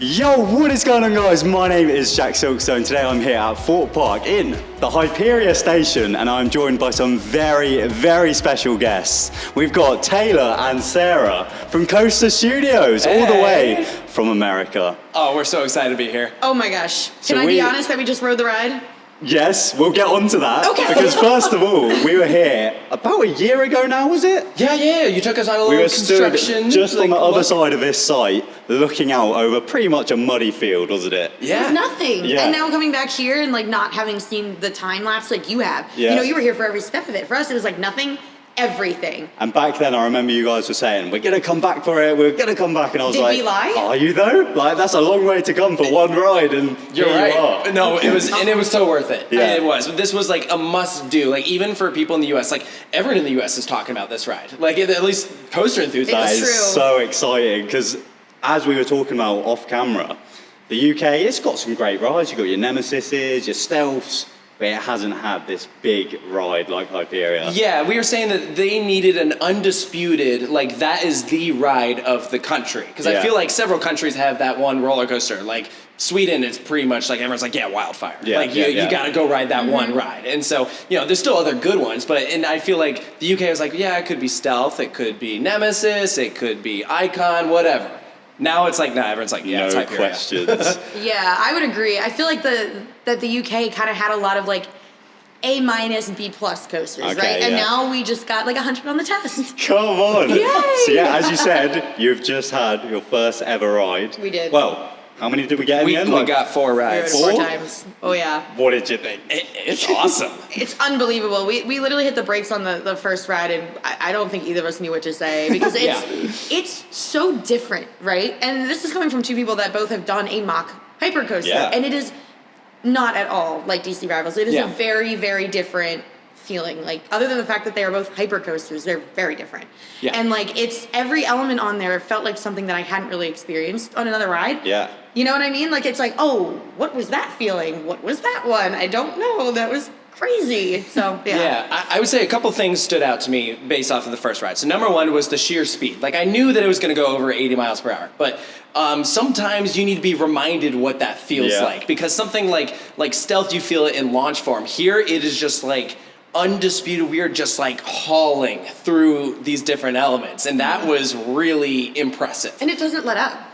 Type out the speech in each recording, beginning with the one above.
Yo, what is going on, guys? My name is TheJackSilkstone. Today I'm here at Thorpe Park in the Hyperia station, and I'm joined by some very, very special guests. We've got Taylor and Sarah from Coaster Studios, all the way from America. Oh, we're so excited to be here. Oh my gosh. Can I be honest that we just rode the ride? Yes, we'll get on to that. Okay. Because first of all, we were here about a year ago now, was it? Yeah. You took us on a little construction. We were stood just on the other side of this site, looking out over pretty much a muddy field, wasn't it? Yeah. It was nothing. Yeah. And now coming back here and like not having seen the time lapse like you have. Yeah. You know, you were here for every step of it. For us, it was like nothing, everything. And back then, I remember you guys were saying, we're going to come back for it, we're going to come back. And I was Did like, we lie? Are you though? Like, that's a long way to come for one ride, and You're right. you are. No, it was, and it was so worth it. Yeah. It was. This was like a must do. Like even for people in the U.S., like everyone in the U.S. is talking about this ride. Like at least coaster enthusiasts. That It's is true. so exciting, because as we were talking about off camera, the UK, it's got some great rides. You've got your Nemesises, your Stealths, but it hasn't had this big ride like Hyperia. Yeah, we were saying that they needed an undisputed, like that is the ride of the country. Because I feel like several countries have that one roller coaster. Like Sweden, it's pretty much like everyone's like, yeah, Wildfire. Yeah, like you gotta go ride that one ride. And so, you know, there's still other good ones, and I feel like the UK was like, yeah, it could be Stealth, it could be Nemesis, it could be Icon, whatever. Now it's like, nah, everyone's like, yeah, it's No Hyperia. questions. Yeah, I would agree. I feel like that the UK kind of had a lot of like A-, B+ coasters, Okay, right? And yeah. now we just got like 100 on the test. Come on. Yay! So yeah, as you said, you've just had your first ever ride. We did. Well, how many did we get in We the end? got 4 rides. Four Four? times. Oh yeah. What did you think? It's awesome. It's unbelievable. We literally hit the brakes on the first ride, and I don't think either of us knew what to say because it's so different, right? And this is coming from two people that both have done a Mack Hyper Coaster, and it is not at all like DC Rivals. It is a very, very different feeling. Like other than the fact that they are both hyper coasters, they're very different. Yeah. And like it's every element on there felt like something that I hadn't really experienced on another ride. Yeah. You know what I mean? Like it's like, oh, what was that feeling? What was that one? I don't know. That was crazy. So yeah. Yeah, I would say a couple things stood out to me based off of the first ride. So number one was the sheer speed. Like I knew that it was going to go over 80 miles per hour, but sometimes you need to be reminded what that feels like, because something like Stealth, you feel it in launch form. Here it is just like undisputed. We are just like hauling through these different elements, and that was really impressive. And it doesn't let up.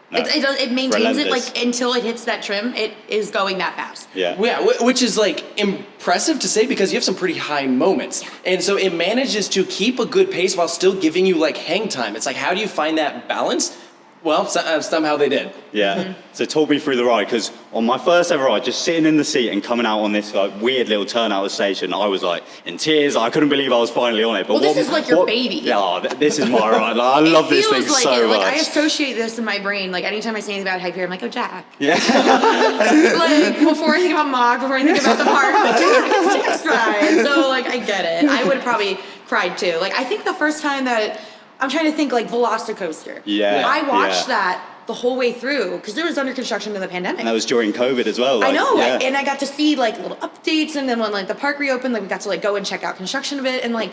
No. It maintains it Relentless. like until it hits that trim. It is going that fast. Yeah. Which is like impressive to say because you have some pretty high moments. And so it manages to keep a good pace while still giving you like hang time. It's like, how do you find that balance? Well, somehow they did. Yeah. So talk me through the ride, because on my first ever ride, just sitting in the seat and coming out on this like weird little turn out of the station, I was like in tears. I couldn't believe I was finally on it. But Well, this is like your baby. Yeah, this is my ride. Like, I love this thing like so it. much. Like I associate this in my brain. Like anytime I say anything about Hyperia, I'm like, oh Jack. Yeah. Like before I think about Mack, before I think about the park, I'm like, Jack, it's Jack's ride. So like I get it. I would have probably cried too. Like I think the first time that I'm trying to think like Velocicoaster. Yeah. I watched that the whole way through because it was under construction in the pandemic. And that was during COVID as well. Like, I know, yeah. and I got to see like little updates, and then when like the park reopened, like we got to like go and check out construction a bit, and like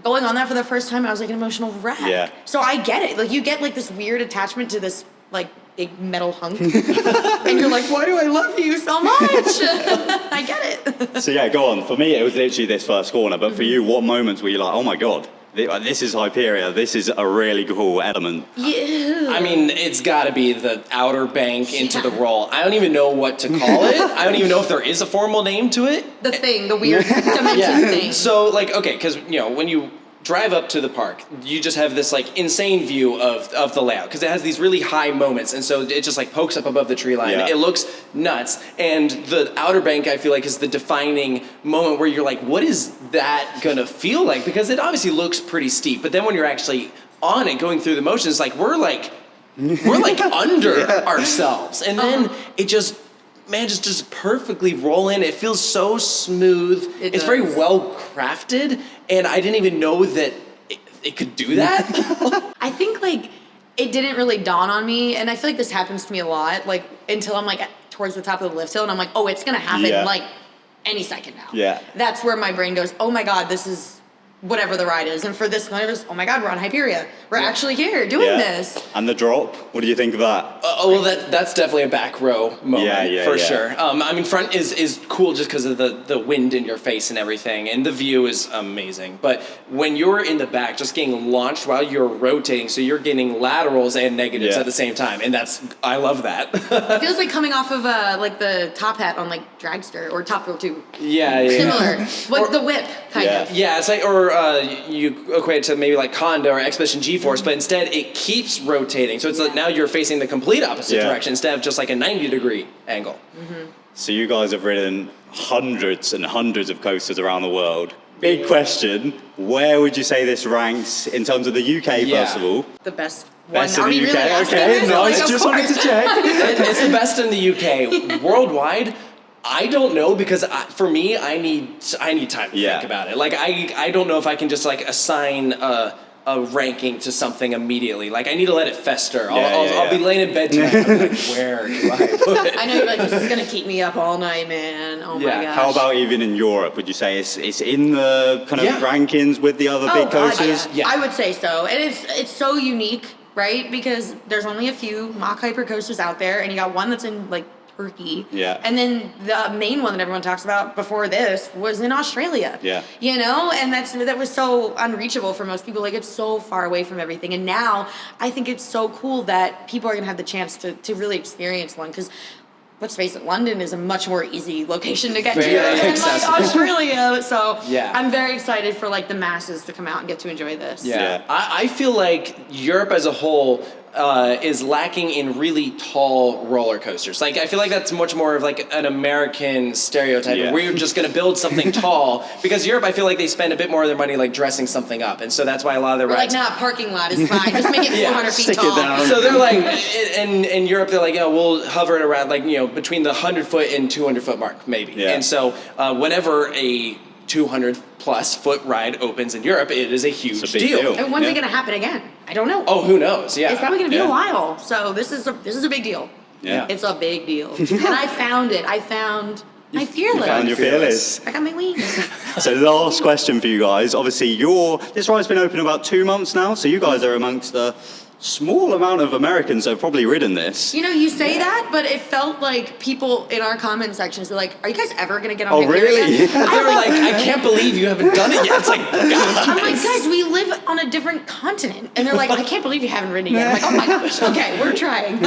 going on that for the first time, I was like an emotional wreck. Yeah. So I get it. Like you get like this weird attachment to this like big metal hunk, and you're like, why do I love you so much? I get it. So yeah, go on. For me, it was literally this first corner. But for you, what moments were you like, oh my God, this is Hyperia. This is a really cool element. Yeah. I mean, it's got to be the outer bank into the roll. I don't even know what to call it. I don't even know if there is a formal name to it. The weird dimension thing. So, like, okay, because, you know, when you drive up to the park, you just have this, like, insane view of the layout, because it has these really high moments, and so it just, like, pokes up above the tree line. Yeah. It looks nuts, and the outer bank, I feel like, is the defining moment where you're like, what is that gonna feel like? Because it obviously looks pretty steep, but then when you're actually on it, going through the motions, like, we're under ourselves, and then it just manages to just perfectly roll in. It feels so smooth. It's very well crafted, and I didn't even know that it could do that. I think like it didn't really dawn on me, and I feel like this happens to me a lot, like until I'm like towards the top of the lift hill, and I'm like, oh, it's gonna happen like any second now. Yeah. That's where my brain goes, oh my God, this is whatever the ride is. And for this one, it was, oh my God, we're on Hyperia. We're actually here doing this. And the drop, what do you think of that? Well, that's definitely a back row moment for sure. I mean, front is cool just because of the wind in your face and everything, and the view is amazing. But when you're in the back, just getting launched while you're rotating, so you're getting laterals and negatives at the same time, and I love that. It feels like coming off of like the top hat on like Dragster or Top Thrill 2. Similar. Like the whip, kind of. Yeah, it's like, or you equate it to maybe like Honda or Expedition G-Force, but instead it keeps rotating. So it's like now you're facing the complete opposite direction instead of just like a 90-degree angle. So you guys have ridden hundreds and hundreds of coasters around the world. Big question, where would you say this ranks in terms of the UK, first of all? The best one. Best in the UK, Really okay, nice, like, just wanted to check. It's the best in the UK. Worldwide, I don't know, because for me, I need time to think about it. Like I don't know if I can just like assign a ranking to something immediately. Like I need to let it fester. I'll be laying in bed tonight. I'm like, where do I put it? I know you're like, this is gonna keep me up all night, man. Oh my gosh. How about even in Europe? Would you say it's in the kind of rankings with the other big coasters? Yeah. I would say so. And it's so unique, right? Because there's only a few Mack Hyper Coasters out there, and you got one that's in like Turkey. Yeah. And then the main one that everyone talks about before this was in Australia. Yeah. You know, and that was so unreachable for most people. Like it's so far away from everything. And now I think it's so cool that people are gonna have the chance to really experience one, because let's face it, London is a much more easy location to get to than like Australia. So I'm very excited for like the masses to come out and get to enjoy this. I feel like Europe as a whole is lacking in really tall roller coasters. Like I feel like that's much more of like an American stereotype. Where you're just going to build something tall, because Europe, I feel like they spend a bit more of their money like dressing something up, and so that's why a lot of their rides. Like, parking lot is fine. Just make it 400 feet tall. So they're like, in Europe, they're like, we'll hover it around like between the 100-foot and 200-foot mark maybe. And so whenever a 200+ foot ride opens in Europe, it is a huge deal. And when's it going to happen again? I don't know. Oh, who knows? Yeah, it's probably going to be a while. So this is a big deal. Yeah, it's a big deal. And I found it. I found my Fearless. You found your Fearless. I got my wings. So last question for you guys. Obviously, this ride's been open about 2 months now. So you guys are amongst the small amount of Americans that have probably ridden this. You know, you say that, but it felt like people in our comment sections were like, are you guys ever going to get on Hyperia? Really? They were like, I can't believe you haven't done it yet. It's like, guys. I'm like, guys, we live on a different continent. And they're like, I can't believe you haven't ridden it yet. I'm like, oh my gosh, okay, we're trying.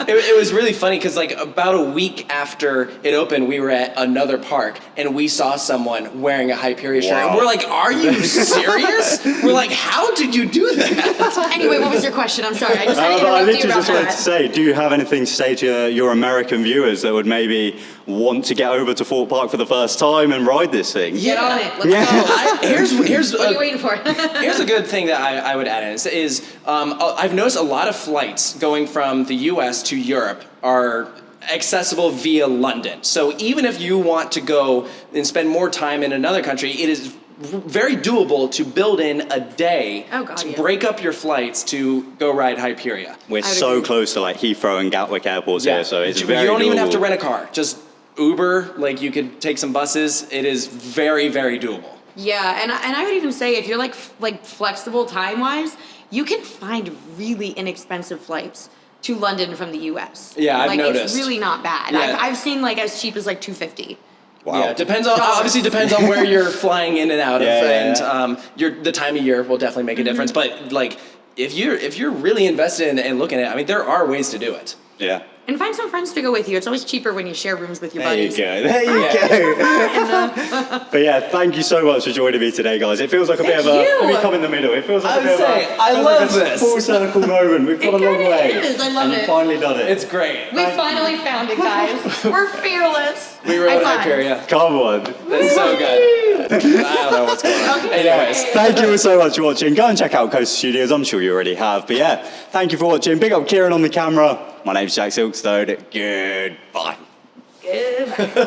It was really funny because like about a week after it opened, we were at another park and we saw someone wearing a Hyperia shirt. And we're like, are you serious? We're like, how did you do that? Anyway, what was your question? I'm sorry. I literally just wanted to say, do you have anything to say to your American viewers that would maybe want to get over to Thorpe Park for the first time and ride this thing? Get on it. Let's go. Here's what are you waiting for? Here's a good thing that I would add in is I've noticed a lot of flights going from the US to Europe are accessible via London. So even if you want to go and spend more time in another country, it is very doable to build in a day to break up your flights to go ride Hyperia. We're so close to like Heathrow and Gatwick airports here, so it's very You don't even have to doable. rent a car. Just Uber, like you could take some buses. It is very, very doable. Yeah, and I would even say if you're like flexible time-wise, you can find really inexpensive flights to London from the US. Yeah, I've noticed. It's really not bad. Yeah. I've seen like as cheap as like $250. Wow. Yeah, obviously depends on where you're flying in and out of, and the time of year will definitely make a difference. But like, if you're really invested in looking at it, I mean, there are ways to do it. Yeah. And find some friends to go with you. It's always cheaper when you share rooms with your buddies. There you go. But yeah, thank you so much for joining me today, guys. It feels like a bit of let me come in the middle. It feels like I love this. Full circle moment. We've come a long way. It is. I love it. We've finally done it. It's great. We finally found it, guys. We're fearless. We rode Hyperia. Come on. That's so good. I don't know what's going on. Anyways. Thank you so much for watching. Go and check out Coaster Studios. I'm sure you already have. But yeah, thank you for watching. Big up Kieran on the camera. My name's Jack Silkstone. Goodbye. Goodbye.